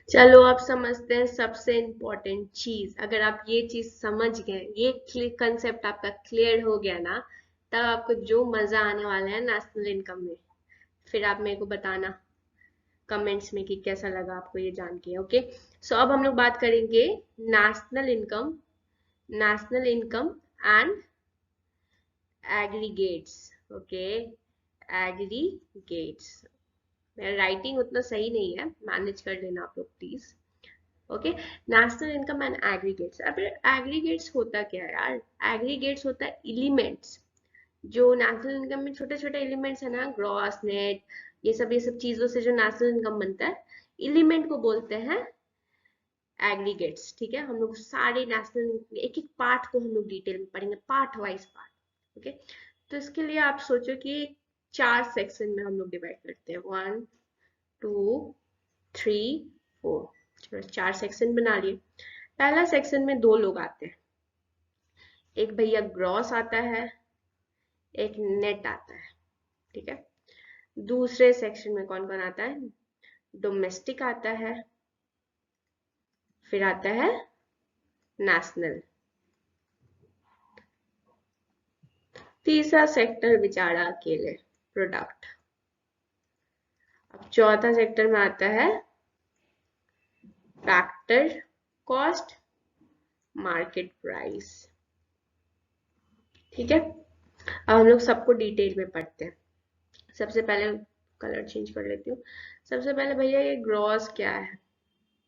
चलो आप समझते हैं सबसे इम्पोर्टेंट चीज। अगर आप ये चीज समझ गए, ये कंसेप्ट आपका क्लियर हो गया ना, तब आपको जो मजा आने वाला है नेशनल इनकम में, फिर आप मेरे को बताना कमेंट्स में कि कैसा लगा आपको ये जान के। ओके, सो अब हम लोग बात करेंगे national income, national income and aggregates. Okay, aggregates. मेरा राइटिंग उतना सही नहीं है, मैनेज कर लेना आप लोग please. Okay, national income and aggregates. अब एग्रीगेट्स होता क्या है यार? एग्रीगेट्स होता है एलिमेंट्स, जो नेशनल इनकम में छोटे छोटे एलिमेंट्स है ना, ग्रॉस नेट, ये सब चीजों से जो नेशनल इनकम बनता है, एलिमेंट को बोलते हैं एग्रीगेट्स। ठीक है, हम लोग सारे नेशनल एक एक पार्ट को हम लोग डिटेल में पढ़ेंगे, पार्ट वाइज पार्ट। ओके, तो इसके लिए आप सोचो कि चार सेक्शन में हम लोग डिवाइड करते हैं, 1 2 3 4। चलो चार सेक्शन बना लिए। पहला सेक्शन में दो लोग आते हैं, एक भैया ग्रॉस आता है, एक नेट आता है। ठीक है, दूसरे सेक्शन में कौन कौन आता है? डोमेस्टिक आता है, फिर आता है नेशनल, तीसरा सेक्टर बेचारा अकेले प्रोडक्ट। अब चौथा सेक्टर में आता है फैक्टर, कॉस्ट, मार्केट प्राइस। ठीक है, अब हम लोग सबको डिटेल में पढ़ते हैं। सबसे पहले कलर चेंज कर लेती हूँ। सबसे पहले भैया ये ग्रॉस क्या है,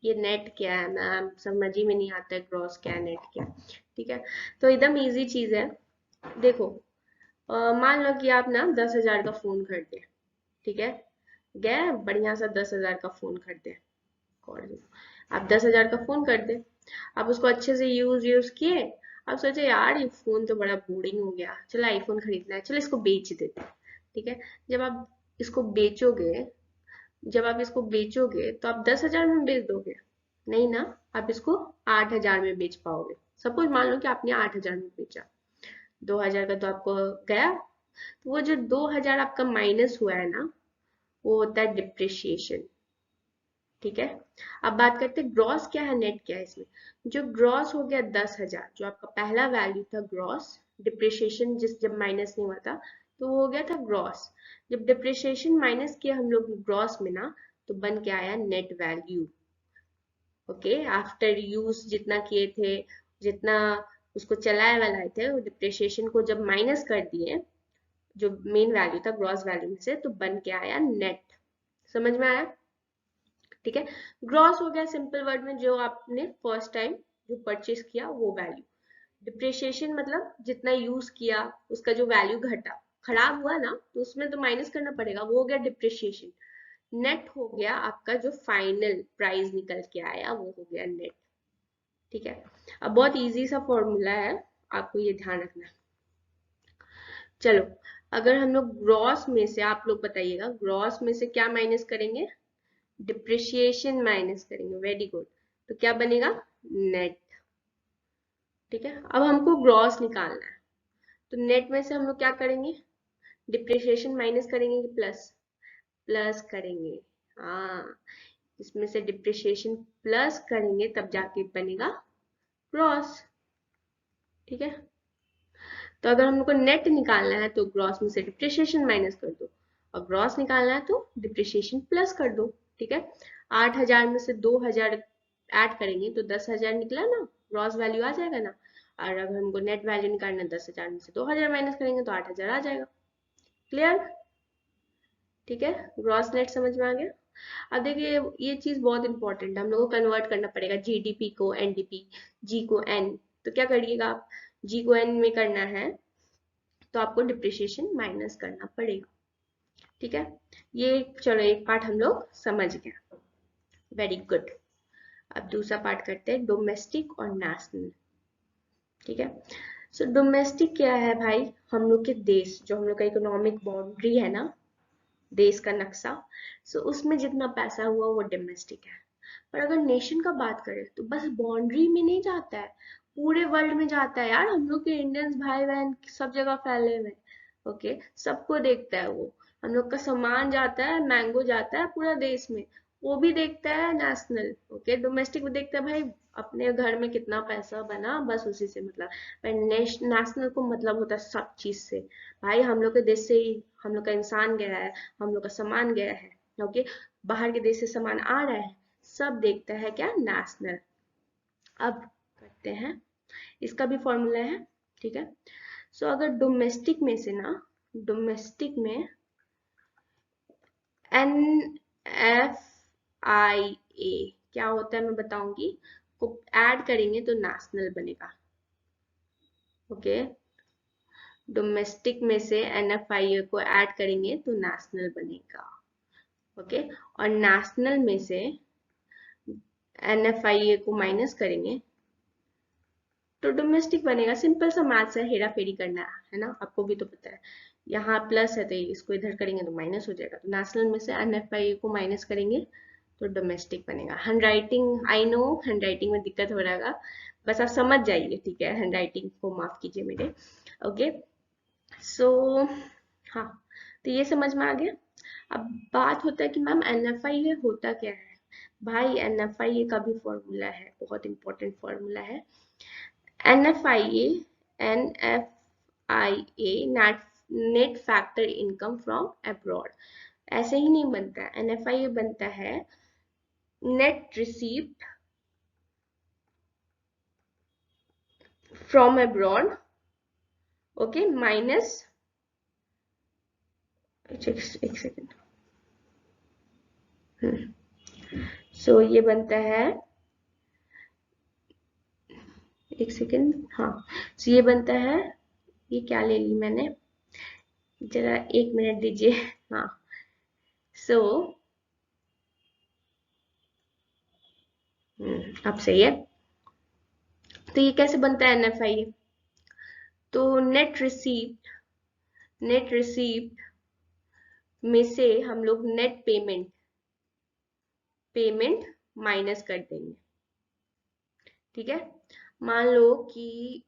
ये नेट क्या है? मैम समझ ही में नहीं आता है ग्रॉस क्या है, नेट क्या है। ठीक है, तो एकदम इजी चीज है। देखो, मान लो कि आप ना 10,000 का फोन खरीदे। ठीक है, गए बढ़िया सा 10,000 का फोन खरीदे। आप 10,000 का फोन खरीदे, आप उसको अच्छे से यूज यूज किए। आप सोचे यार ये फोन तो बड़ा बोरिंग हो गया, चलो आईफोन खरीदना है, चलो इसको बेच देते हैं। ठीक है, जब आप इसको बेचोगे, जब आप इसको बेचोगे तो आप 10,000 में बेच दोगे? नहीं ना, आप इसको 8,000 में बेच पाओगे। सपोज मान लो कि आपने 8,000 में बेचा, 2,000 का तो आपको गया। तो वो जो 2,000 आपका माइनस हुआ है ना, वो होता है डिप्रिशिएशन। ठीक है, अब बात करते हैं ग्रॉस क्या है, नेट क्या है इसमें। जो ग्रॉस हो गया 10,000, जो आपका पहला वैल्यू था ग्रॉस, डिप्रिशिएशन जिस जब माइनस नहीं हुआ था, तो वो हो गया था ग्रॉस। जब डिप्रिशिएशन माइनस किया हम लोग ग्रॉस में ना, तो बन के आया net value. Okay, after use जितना किए थे, जितना उसको चलाए वालाए थे, वो डिप्रिशिएशन को जब माइनस कर दिए, जो मेन वैल्यू था ग्रॉस वैल्यू में से, तो बन के आया नेट। समझ में आया? ठीक है, ग्रॉस हो गया सिंपल वर्ड में जो आपने फर्स्ट टाइम जो परचेस किया वो वैल्यू। डिप्रिशिएशन मतलब जितना यूज किया उसका जो वैल्यू घटा, खराब हुआ ना, तो उसमें तो माइनस करना पड़ेगा, वो हो गया डिप्रिशिएशन। नेट हो गया आपका जो फाइनल प्राइस निकल के आया, वो हो गया नेट। ठीक है, अब बहुत इजी सा फॉर्मूला है, आपको ये ध्यान रखना है। चलो, अगर हम लोग ग्रॉस में से, आप लोग बताइएगा, ग्रॉस में से क्या माइनस करेंगे? डिप्रिशिएशन माइनस करेंगे। वेरी गुड, तो क्या बनेगा? नेट। ठीक है, अब हमको ग्रॉस निकालना है, तो नेट में से हम लोग क्या करेंगे? डिप्रिशिएशन माइनस करेंगे कि प्लस? प्लस करेंगे। हाँ, इसमें से डिप्रिशिएशन प्लस करेंगे तब जाके बनेगा ग्रॉस। ठीक है, तो अगर हमको नेट निकालना है तो ग्रॉस में से डिप्रिशिएशन माइनस कर दो, और ग्रॉस निकालना है तो डिप्रिशिएशन प्लस कर दो। ठीक है, 8,000 में से 2,000 ऐड करेंगे तो 10,000 निकला ना, ग्रॉस वैल्यू आ जाएगा ना। और अगर हमको नेट वैल्यू निकालना है, 10,000 में से 2,000 माइनस करेंगे तो 8,000 आ जाएगा। क्लियर? ठीक है, ग्रॉस नेट समझ में आ गया। अब देखिए ये चीज बहुत इंपॉर्टेंट है, हम लोग को कन्वर्ट करना पड़ेगा जीडीपी को एनडीपी, जी को एन। तो क्या करिएगा आप, जी को एन में करना है तो आपको डिप्रिशिएशन माइनस करना पड़ेगा। ठीक है, ये चलो एक पार्ट हम लोग समझ गए। वेरी गुड, अब दूसरा पार्ट करते हैं, डोमेस्टिक और नेशनल। ठीक है, सो डोमेस्टिक क्या है भाई? हम लोग के देश, जो हम लोग का इकोनॉमिक बाउंड्री है ना, देश का नक्शा, सो उसमें जितना पैसा हुआ वो डोमेस्टिक है। पर अगर नेशन का बात करें तो बस बाउंड्री में नहीं जाता है, पूरे वर्ल्ड में जाता है यार। हम लोग के इंडियंस भाई बहन सब जगह फैले हुए हैं। ओके, सबको देखता है वो। हम लोग का सामान जाता है, मैंगो जाता है पूरा देश में, वो भी देखता है नेशनल। ओके, डोमेस्टिक भी देखता है भाई अपने घर में कितना पैसा बना, बस उसी से मतलब। पर नेशनल को मतलब होता है सब चीज से। भाई हम लोग के देश से ही हम लोग का इंसान गया है, हम लोग का सामान गया है। ओके, बाहर के देश से सामान आ रहा है, सब देखता है क्या, नेशनल। अब करते हैं, इसका भी फॉर्मूला है, ठीक है। सो अगर डोमेस्टिक में से ना, डोमेस्टिक में NFIA क्या होता है मैं बताऊंगी, को ऐड करेंगे तो नेशनल बनेगा। ओके, डोमेस्टिक में से NFIA को ऐड करेंगे तो नेशनल बनेगा। ओके, और नेशनल में से NFIA को माइनस करेंगे तो डोमेस्टिक बनेगा। सिंपल सा मैथ्स है, हेरा फेरी करना है ना, आपको भी तो पता है। यहाँ प्लस है तो इसको इधर करेंगे तो माइनस हो जाएगा, तो नेशनल में से NFIA को माइनस करेंगे तो डोमेस्टिक बनेगा। Hand writing, I know hand writing में दिक्कत हो रहा है, बस आप समझ जाइए, ठीक है। हैंड राइटिंग को माफ कीजिए मेरे। ओके, सो हाँ, तो ये समझ में आ गया। अब बात होता है कि मैम NFIA होता क्या है। भाई NFIA का भी फॉर्मूला है, बहुत इंपॉर्टेंट फॉर्मूला है। NFIA, net factor income from abroad. ऐसे ही नहीं बनता है, NFIA बनता है net receipt from abroad, okay, minus, एक सेकेंड, सो ये बनता है, एक सेकेंड, हाँ, सो ये बनता है, ये क्या ले ली मैंने, जरा एक मिनट दीजिए। हाँ, सो अब सही है। तो ये कैसे बनता है NFIA, तो नेट रिसीप्ट में से हम लोग नेट पेमेंट माइनस कर देंगे, ठीक है। मान लो कि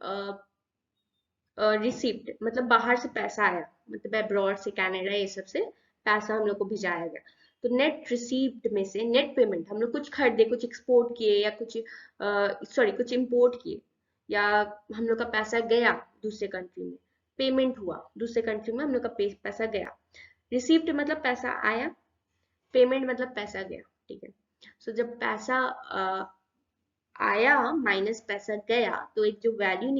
रिसिप्ट मतलब बाहर से पैसा आया, मतलब अब्रॉड से, कनाडा, ये सब से पैसा हम लोग को भिजाया गया, तो नेट रिसीप्ट में से नेट पेमेंट, हम लोग कुछ खरीदे, कुछ एक्सपोर्ट किए या कुछ सॉरी कुछ इंपोर्ट किए, या हम लोग का पैसा गया दूसरे कंट्री में, पेमेंट हुआ दूसरे कंट्री में, हम लोग का पैसा गया। रिसीप्ट मतलब पैसा आया, पेमेंट मतलब पैसा गया, ठीक है। सो जब पैसा आया माइनस पैसा गया, तो एक जो वैल्यू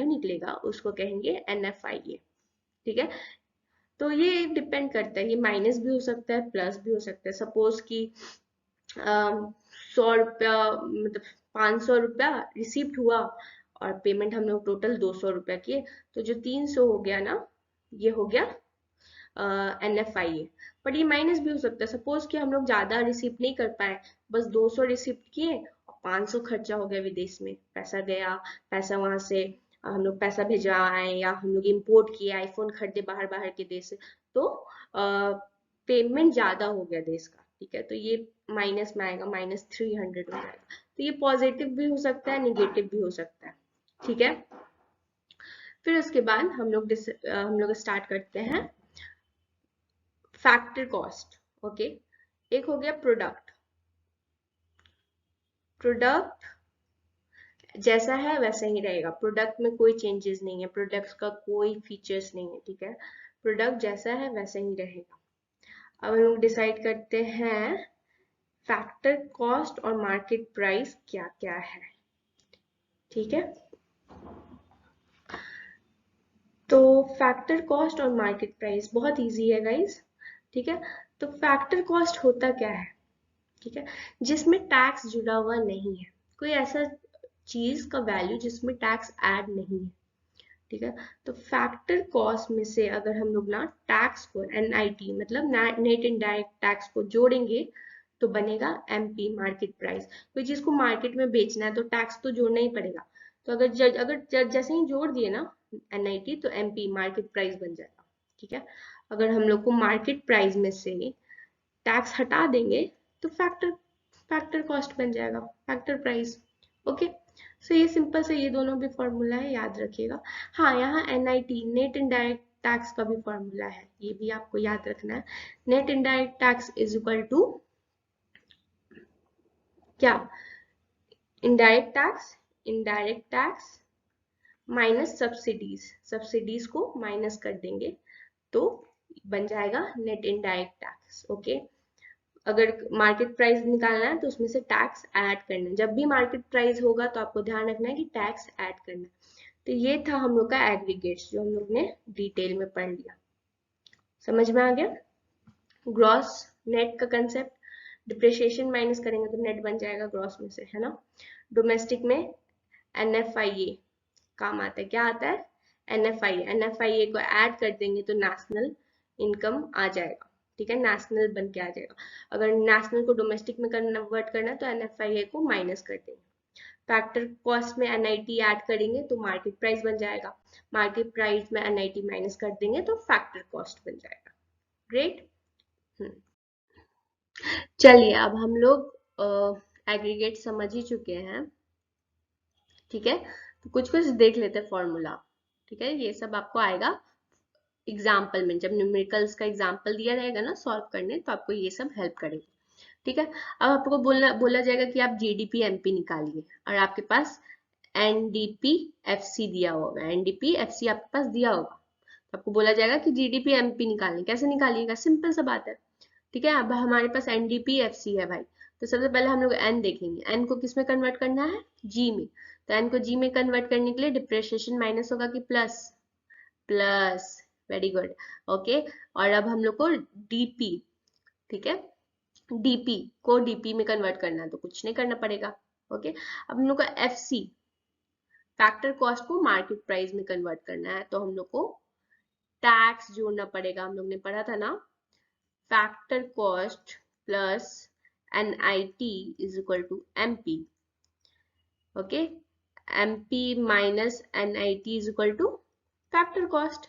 निकलेगा उसको कहेंगे NFIA, ठीक है। तो ये डिपेंड करता है, ये माइनस भी हो सकता है, प्लस भी हो सकता है। सपोज कि 100 रुपया मतलब 500 रुपया रिसीप्ट हुआ और पेमेंट हम लोग टोटल 200 रुपया किए, तो जो 300 हो गया ना, ये हो गया NFIA। बट ये माइनस भी हो सकता है, सपोज कि हम लोग ज्यादा रिसीप्ट नहीं कर पाए, बस 200 रिसीप्ट किए और 500 खर्चा हो गया विदेश में, पैसा गया, पैसा वहां से हम लोग पैसा भिजवाए या हम लोग इम्पोर्ट किए, आईफोन खरीदे बाहर बाहर के देश से, तो पेमेंट ज्यादा हो गया देश का, ठीक है। तो ये माइनस में आएगा, -300 हो जाएगा। तो ये पॉजिटिव भी हो सकता है, निगेटिव भी हो सकता है, ठीक है। फिर उसके बाद हम लोग स्टार्ट करते हैं फैक्टर कॉस्ट। ओके, एक हो गया प्रोडक्ट जैसा है वैसा ही रहेगा, प्रोडक्ट में कोई चेंजेस नहीं है, प्रोडक्ट का कोई फीचर्स नहीं है, ठीक है। प्रोडक्ट जैसा है वैसा ही रहेगा। अब हम लोग डिसाइड करते हैं फैक्टर कॉस्ट और मार्केट प्राइस क्या क्या है, ठीक है। तो फैक्टर कॉस्ट और मार्केट प्राइस बहुत इजी है गाइस, ठीक है। तो फैक्टर कॉस्ट होता क्या है, ठीक है, जिसमें टैक्स जुड़ा हुआ नहीं है, कोई ऐसा चीज का वैल्यू जिसमें टैक्स ऐड नहीं है, ठीक है। तो फैक्टर कॉस्ट में से अगर हम लोग ना टैक्स को NIT मतलब नेट इनडायरेक्ट टैक्स को जोड़ेंगे तो बनेगा MP मार्केट प्राइस। कोई चीज को मार्केट में बेचना है तो टैक्स तो जोड़ना ही पड़ेगा, तो अगर जैसे ही जोड़ दिए ना NIT तो MP मार्केट प्राइस बन जाएगा, ठीक है। अगर हम लोग को मार्केट प्राइस में से टैक्स हटा देंगे तो फैक्टर कॉस्ट बन जाएगा, फैक्टर प्राइस। ओके, सो ये सिंपल से ये दोनों भी फॉर्मूला है, याद रखिएगा। हाँ, यहाँ NIT नेट इनडायरेक्ट टैक्स का भी फॉर्मूला है, ये भी आपको याद रखना है। Net indirect tax is equal to क्या, indirect tax minus subsidies, subsidies को माइनस कर देंगे तो बन जाएगा नेट इनडायरेक्ट टैक्स। ओके, अगर मार्केट प्राइस निकालना है तो उसमें से टैक्स ऐड करना है। जब भी मार्केट प्राइस होगा तो आपको ध्यान रखना है कि टैक्स ऐड करना है। तो ये था हम लोग का एग्रीगेट्स जो हम लोग ने डिटेल में पढ़ लिया। समझ में आ गया? ग्रॉस नेट का कंसेप्ट, डिप्रिसिएशन माइनस करेंगे तो नेट बन जाएगा ग्रॉस में से, है ना। डोमेस्टिक में एनएफआईए काम आता है। क्या आता है? एनएफआईए, एनएफआईए को ऐड कर देंगे तो नेशनल इनकम आ जाएगा। ठीक है, नेशनल बन के आ जाएगा। अगर नेशनल को डोमेस्टिक में कन्वर्ट करना है तो एनएफआईए को माइनस कर देंगे। फैक्टर कॉस्ट में एनआईटी ऐड करेंगे तो मार्केट प्राइस बन जाएगा। मार्केट प्राइस में एनआईटी माइनस कर देंगे तो फैक्टर कॉस्ट बन जाएगा। ग्रेट। चलिए अब हम लोग एग्रीगेट समझ ही चुके हैं। ठीक है, तो कुछ कुछ देख लेते हैं फॉर्मूला। ठीक है, ये सब आपको आएगा एग्जाम्पल में, जब न्यूमेरिकल्स का एग्जाम्पल दिया जाएगा ना सॉल्व करने, तो आपको ये सब हेल्प करेगा। ठीक है, अब आपको बोला जाएगा कि आप जीडीपी एमपी निकालिए और आपके पास एनडीपी एफसी दिया होगा। एनडीपी एफसी आपके पास दिया होगा तो आपको बोला जाएगा कि जीडीपी एमपी निकालिए। कैसे निकालिएगा? सिंपल सा बात है। ठीक है, अब हमारे पास एनडीपी एफसी है भाई, तो सबसे पहले हम लोग एन देखेंगे। एन को किस में कन्वर्ट करना है? जी में। तो एन को जी में कन्वर्ट करने के लिए डिप्रिसिएशन माइनस होगा कि plus? Plus. Very good. Okay, और अब हम लोग को डीपी, ठीक है, डीपी को डीपी में कन्वर्ट करना है तो कुछ नहीं करना पड़ेगा। ओके, अब हम लोग को एफसी, फैक्टर कॉस्ट को मार्केट प्राइस में कन्वर्ट करना है तो हम लोग को टैक्स जोड़ना पड़ेगा। हम लोग ने पढ़ा था ना, factor cost plus NIT is equal to MP. Okay, MP minus NIT is equal to factor cost.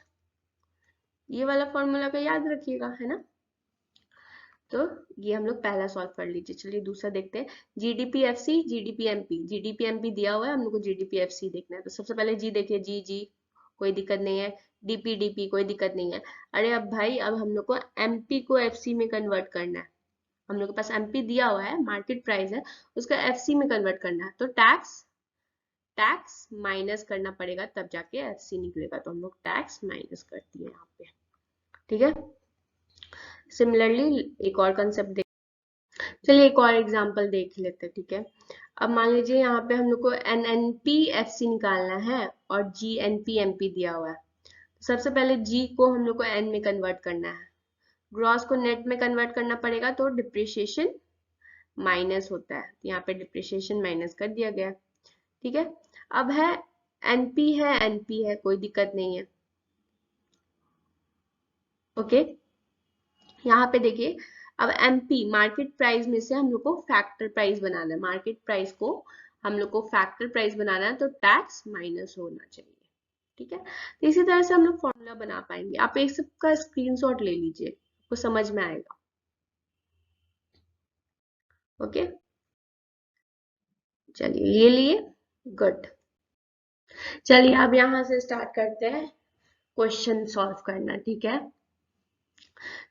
ये वाला फॉर्मूला का याद रखिएगा, है ना। तो ये हम लोग पहला सॉल्व कर लीजिए। चलिए दूसरा देखते हैं। GDP FC, GDP MP. GDP MP दिया हुआ है, हम लोग को जीडीपी एफसी देखना है। तो सबसे पहले जी देखिए, जी जी कोई दिक्कत नहीं है। डीपी डीपी कोई दिक्कत नहीं है। अरे अब भाई, अब हम लोग को एमपी को एफसी में कन्वर्ट करना है। हम लोग के पास एमपी दिया हुआ है, मार्केट प्राइस है, उसका एफसी में कन्वर्ट करना है तो टैक्स टैक्स माइनस करना पड़ेगा, तब जाके एफसी निकलेगा। तो हम लोग टैक्स माइनस करती है यहाँ पे। ठीक है, सिमिलरली एक और कंसेप्ट देख, चलिए एक और एग्जांपल देख लेते हैं। ठीक है, अब मान लीजिए यहाँ पे हम लोग को एनएनपी एफसी निकालना है और जीएनपी एमपी दिया हुआ है। सबसे पहले जी को हम लोग को एन में कन्वर्ट करना है, ग्रॉस को नेट में कन्वर्ट करना पड़ेगा तो डिप्रिसिएशन माइनस होता है, यहाँ पे डिप्रिसिएशन माइनस कर दिया गया। ठीक है, अब है एनपी है कोई दिक्कत नहीं है। ओके, यहाँ पे देखिए, अब एमपी मार्केट प्राइस में से हम लोग को फैक्टर प्राइस बनाना है। मार्केट प्राइस को हम लोग को फैक्टर प्राइस बनाना है तो टैक्स माइनस होना चाहिए। ठीक है, तो इसी तरह से हम लोग फॉर्मूला बना पाएंगे। आप एक सबका स्क्रीनशॉट ले लीजिए, आपको समझ में आएगा। ओके, चलिए ये लिए, गुड। चलिए अब यहाँ से स्टार्ट करते हैं क्वेश्चन सॉल्व करना। ठीक है,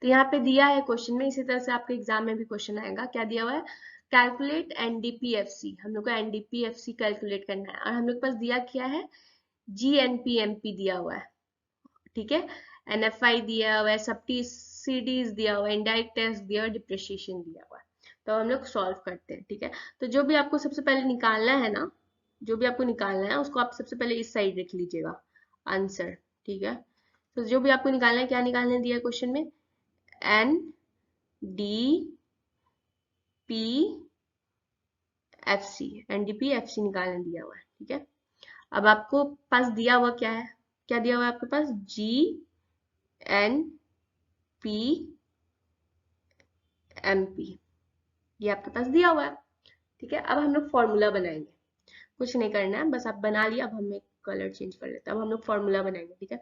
तो यहाँ पे दिया है क्वेश्चन में, इसी तरह से आपके एग्जाम में भी क्वेश्चन आएगा। क्या दिया हुआ है? Calculate NDPFC. हम लोग को एनडीपीएफसी कैलकुलेट करना है और हम लोग के पास दिया क्या है? जीएनपीएमपी दिया हुआ है। ठीक है, एनएफआई दिया हुआ है, सब्सिडीज दिया हुआ है, इनडायरेक्ट टैक्स दिया हुआ है, डिप्रिसिएशन दिया हुआ है। तो हम लोग सॉल्व करते हैं। ठीक है, तो जो भी आपको सबसे पहले निकालना है ना, जो भी आपको निकालना है उसको आप सबसे पहले इस साइड रख लीजिएगा आंसर। ठीक है, तो जो भी आपको निकालना है, क्या निकालने दिया है क्वेश्चन में? N D P F C, NDP F C निकालने दिया हुआ है। ठीक है, अब आपको पास दिया हुआ क्या है? क्या दिया हुआ है आपके पास? G N P M P, ये आपके पास दिया हुआ है। ठीक है, अब हम लोग फॉर्मूला बनाएंगे। कुछ नहीं करना है, बस आप बना लिया। अब हम एक कलर चेंज कर लेते हैं। अब हम लोग फॉर्मूला बनाएंगे। ठीक है,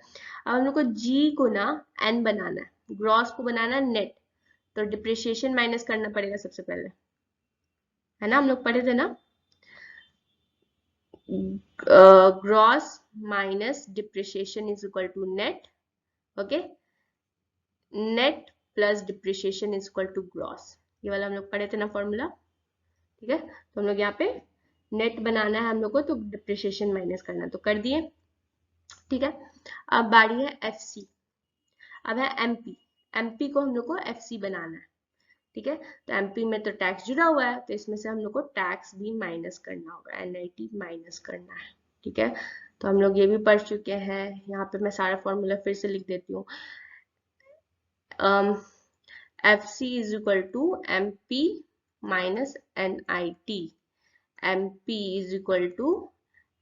अब हम लोग को जी को ना एन बनाना है, ग्रॉस को बनाना है नेट, तो डिप्रिसिएशन माइनस करना पड़ेगा सबसे पहले, है ना। हम लोग पढ़े थे ना, gross minus depreciation is equal to net. Okay, net plus depreciation is equal to gross, ये वाला हम लोग पढ़े थे ना फॉर्मूला। ठीक है, तो हम लोग यहाँ पे नेट बनाना है हम लोग को, तो डिप्रिसिएशन माइनस करना, तो कर दिए। ठीक है, अब बारी है एफसी। अब है एमपी। एमपी को हम लोग को एफसी बनाना है। ठीक है, तो एमपी में तो टैक्स जुड़ा हुआ है, तो इसमें से हम लोग को टैक्स भी माइनस करना होगा, एनआईटी माइनस करना है। ठीक है, तो हम लोग ये भी पढ़ चुके हैं। यहाँ पे मैं सारा फॉर्मूला फिर से लिख देती हूँ। FC is equal to MP minus NIT. MP is equal to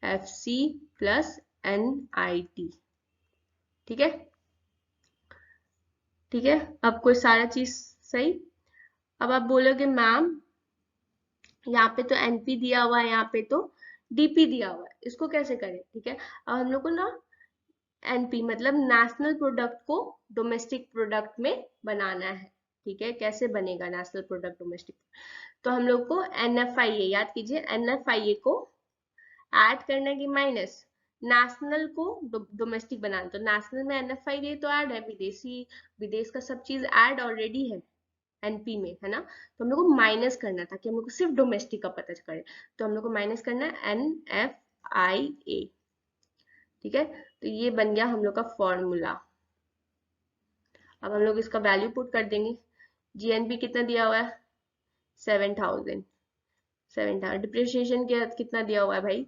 FC plus NIT. ठीक है, ठीक है, अब कोई सारा चीज सही। अब आप बोलोगे मैम यहाँ पे तो एनपी दिया हुआ है, यहाँ पे तो डीपी दिया हुआ है, इसको कैसे करें। ठीक है, अब हम लोग को ना एनपी मतलब नेशनल प्रोडक्ट को डोमेस्टिक प्रोडक्ट में बनाना है। ठीक है, कैसे बनेगा नेशनल प्रोडक्ट डोमेस्टिक, तो हम लोग को एनएफआईए याद कीजिए, एनएफआईए को ऐड करना की माइनस नेशनल को डोमेस्टिक बनाना, तो नेशनल में एनएफआईए तो ऐड है, विदेशी विदेश का सब चीज ऐड ऑलरेडी है एनपी में, है ना, तो हम लोग को माइनस करना था कि हम लोग को सिर्फ डोमेस्टिक का पता करे, तो हम लोग को माइनस करना है एनएफआईए। ठीक है, तो ये बन गया हम लोग का फॉर्मूला। अब हम लोग इसका वैल्यू पुट कर देंगे। जीएनपी कितना दिया हुआ है 7000, 7000। डिप्रिसिएशन कितना दिया हुआ है भाई,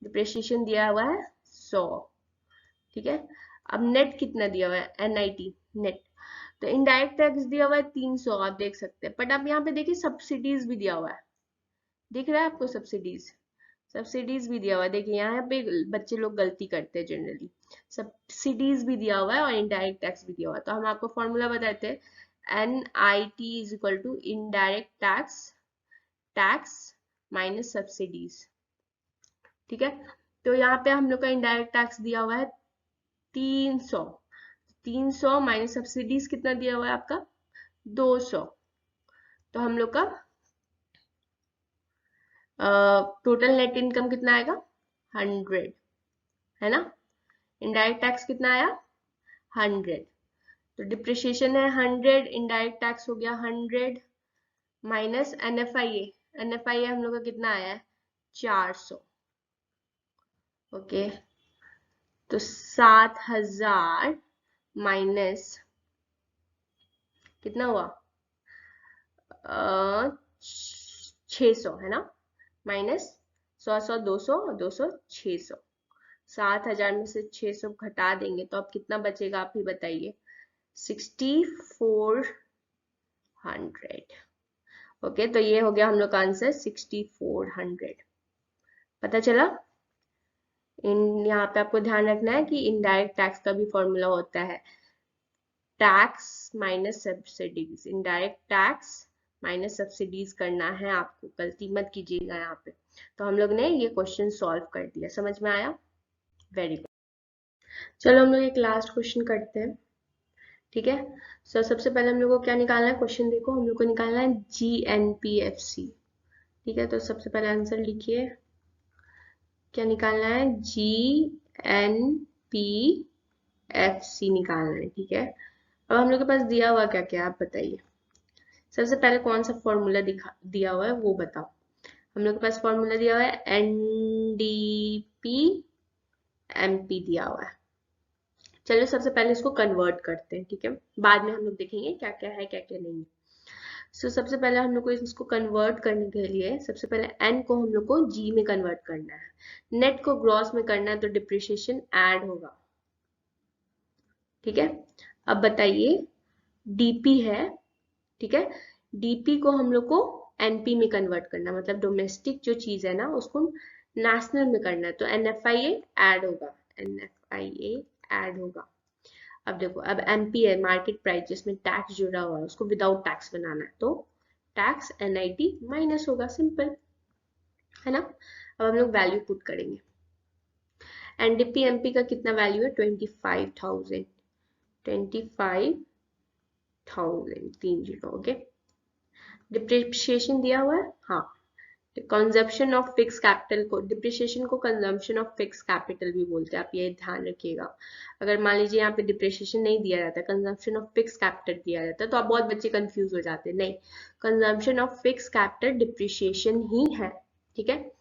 डिप्रिसिएशन दिया हुआ है 100। ठीक है, अब नेट कितना दिया हुआ है एनआईटी नेट, तो इनडायरेक्ट टैक्स दिया हुआ है 300, आप देख सकते हैं, बट अब यहाँ पे देखिए सब्सिडीज भी दिया हुआ है, दिख रहा है आपको सब्सिडीज, सब्सिडीज भी दिया हुआ है। देखिए यहाँ पे बच्चे लोग गलती करते हैं जनरली, सब्सिडीज भी दिया हुआ है और इनडायरेक्ट टैक्स भी दिया हुआ है, तो हम आपको फॉर्मूला बताते हैं, N I T is equal to indirect tax, tax minus subsidies. ठीक है, तो यहाँ पे हम लोग का इनडायरेक्ट टैक्स दिया हुआ है 300, 300 माइनस सब्सिडीज कितना दिया हुआ है आपका 200, तो हम लोग का टोटल नेट इनकम कितना आएगा 100, है ना। इनडायरेक्ट टैक्स कितना आया 100, तो डिप्रिशिएशन है 100, इनडायरेक्ट टैक्स हो गया 100 माइनस एनएफआईए, एनएफआईए हम लोग का कितना आया है 400। ओके, तो 7000 माइनस कितना हुआ 600, है ना, माइनस 100 100 200 200 600, 7000 में से 600 घटा देंगे तो अब कितना बचेगा आप ही बताइए 6400। ओके, तो ये हो गया हम लोग का आंसर 6400। पता चला। इन यहाँ पे आपको ध्यान रखना है कि इनडायरेक्ट टैक्स का भी फॉर्मूला होता है tax minus subsidies, indirect tax minus subsidies करना है आपको, गलती मत कीजिएगा यहाँ पे। तो हम लोग ने ये क्वेश्चन सॉल्व कर दिया, समझ में आया, वेरी गुड। चलो हम लोग एक लास्ट क्वेश्चन करते हैं। ठीक है, सो सबसे पहले हम लोग को क्या निकालना है, क्वेश्चन देखो, हम लोग को निकालना है जीएनपीएफसी। ठीक है, तो सबसे पहले आंसर लिखिए, क्या निकालना है जीएनपीएफसी निकालना है। ठीक है, अब हम लोग के पास दिया हुआ क्या क्या आप बताइए। सबसे पहले कौन सा फॉर्मूला दिया हुआ है वो बताओ। हम लोग के पास फॉर्मूला दिया हुआ है एनडीपी एमपी दिया हुआ है। चलो सबसे पहले इसको कन्वर्ट करते हैं, ठीक है, बाद में हम लोग देखेंगे क्या क्या है क्या क्या नहीं है। सो सबसे पहले हम लोग को इसको कन्वर्ट करने के लिए सबसे पहले एन को हम लोग को जी में कन्वर्ट करना है, नेट को ग्रॉस में करना है, तो डिप्रिसिएशन ऐड होगा। ठीक है, अब बताइए डीपी है, ठीक है, डीपी को हम लोग को एनपी में कन्वर्ट करना, मतलब डोमेस्टिक जो चीज है ना उसको नेशनल में करना है, तो एनएफआईए ऐड होगा, एनएफआईए ऐड होगा। अब देखो, अब एमपी है मार्केट प्राइस जिसमें टैक्स जुड़ा हुआ है, उसको विदाउट टैक्स बनाना है, तो टैक्स एनआईटी माइनस होगा, सिंपल है ना। अब हम लोग वैल्यू पुट करेंगे, एनडीपी एमपी का कितना वैल्यू है 25,000, 25,000 30। ओके, डिप्रिशिएशन दिया हुआ है, हाँ कंजप्शन ऑफ फिक्स कैपिटल को, डिप्रिसिएशन को कंजम्पशन ऑफ फिक्स कैपिटल भी बोलते हैं, आप ये ध्यान रखिएगा। अगर मान लीजिए यहाँ पे डिप्रिसिएशन नहीं दिया जाता, कंजम्पशन ऑफ फिक्स कैपिटल दिया जाता है, तो आप बहुत बच्चे कंफ्यूज हो जाते हैं। नहीं, consumption of fix capital depreciation ही है, ठीक है।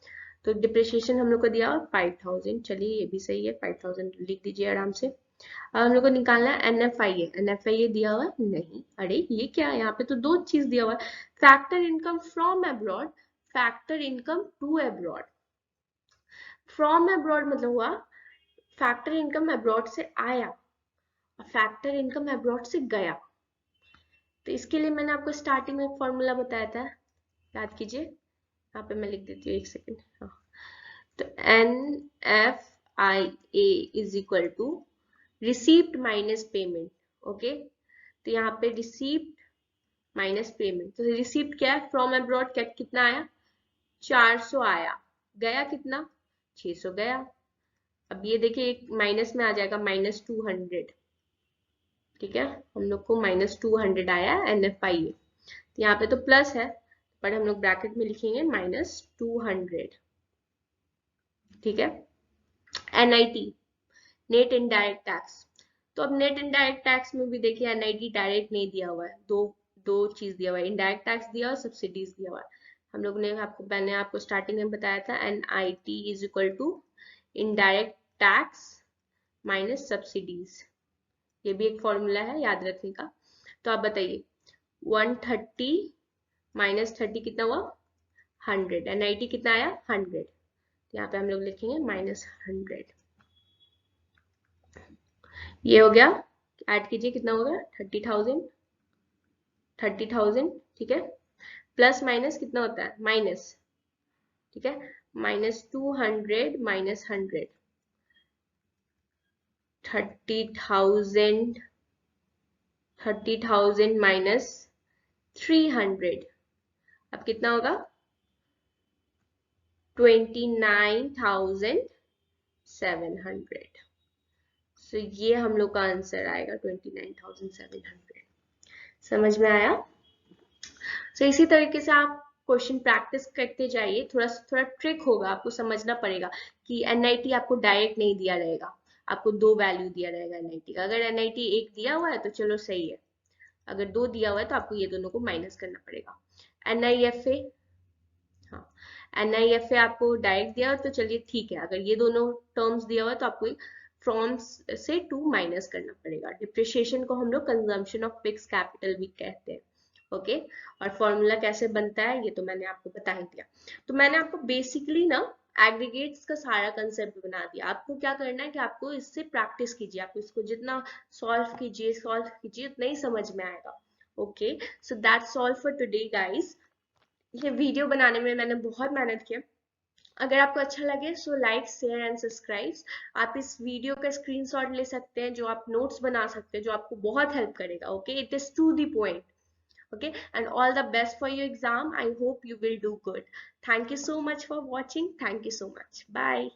तो डिप्रिसिएशन हम लोग को दिया 5000, चलिए ये भी सही है, 5000 लिख दीजिए आराम से। अब हम लोग को निकालना है NFIA। NFIA दिया हुआ है नहीं, अरे ये क्या है, यहाँ पे तो दो चीज दिया हुआ है, factor income from abroad, factor income to abroad. From abroad मतलब हुआ फैक्टर इनकम अब्रॉड से आया, फैक्टर इनकम अब्रॉड से गया। तो इसके लिए मैंने आपको स्टार्टिंग में फॉर्मूला बताया था, याद कीजिए, यहाँ पे मैं लिख देती हूँ, एक सेकेंड। हाँ, तो NFIA is equal to receipt minus payment. Okay, तो यहाँ पे रिसीप्ट माइनस पेमेंट, तो रिसीप्ट क्या है, फ्रॉम अब्रॉड क्या कितना आया, 400 आया, गया कितना, 600 गया। अब ये देखिए एक माइनस में आ जाएगा, -200, ठीक है, हम लोग को -200 आया NFIA। तो यहाँ पे तो प्लस है, पर हम लोग ब्रैकेट में लिखेंगे -200, ठीक है। NIT, नेट इनडायरेक्ट टैक्स, तो अब नेट इनडायरेक्ट टैक्स में भी देखिए NIT डायरेक्ट नहीं दिया हुआ है, दो दो चीज दिया हुआ है, इनडायरेक्ट टैक्स दिया हुआ है, सब्सिडीज दिया हुआ है। हम लोग ने आपको, मैंने आपको स्टार्टिंग में बताया था NIT is equal to indirect tax minus subsidies, ये भी एक फॉर्मूला है याद रखने का। तो आप बताइए 130 -30 कितना हुआ, 100, NIT कितना आया, 100, यहाँ पे हम लोग लिखेंगे -100। ये हो गया, ऐड कीजिए कितना होगा, 30,000, 30,000, ठीक है। प्लस माइनस कितना होता है, माइनस, ठीक है, -200 -100, 30,000, 30,000 माइनस 300, अब कितना होगा, 29,700। सो ये हम लोग का आंसर आएगा 29,700। समझ में आया। सो इसी तरीके से आप क्वेश्चन प्रैक्टिस करते जाइए, थोड़ा थोड़ा ट्रिक होगा, आपको समझना पड़ेगा कि NIT आपको डायरेक्ट नहीं दिया रहेगा, आपको दो वैल्यू दिया रहेगा NIT का। अगर NIT एक दिया हुआ है तो चलो सही है, अगर दो दिया हुआ है तो आपको ये दोनों को माइनस करना पड़ेगा। NIFA, हाँ, NIFA आपको डायरेक्ट दिया हो तो चलिए ठीक है, अगर ये दोनों टर्म्स दिया हुआ है तो आपको फ्रॉम से टू माइनस करना पड़ेगा। डिप्रिशिएशन को हम लोग कंजम्पशन ऑफ फिक्स कैपिटल भी कहते हैं, ओके। और फॉर्मूला कैसे बनता है ये तो मैंने आपको बता ही दिया। तो मैंने आपको बेसिकली ना एग्रीगेट्स का सारा कंसेप्ट बना दिया, आपको क्या करना है कि आपको इससे प्रैक्टिस कीजिए, आपको इसको जितना सॉल्व कीजिए उतना ही समझ में आएगा। Okay, so that's all for today guys. ये वीडियो बनाने में मैंने बहुत मेहनत किया, अगर आपको अच्छा लगे so like share and subscribe. आप इस वीडियो का स्क्रीनशॉट ले सकते हैं, जो आप नोट्स बना सकते हैं, जो आपको बहुत हेल्प करेगा। Okay, it is to the point. Okay, and all the best for your exam. I hope you will do good. Thank you so much for watching. Thank you so much. Bye.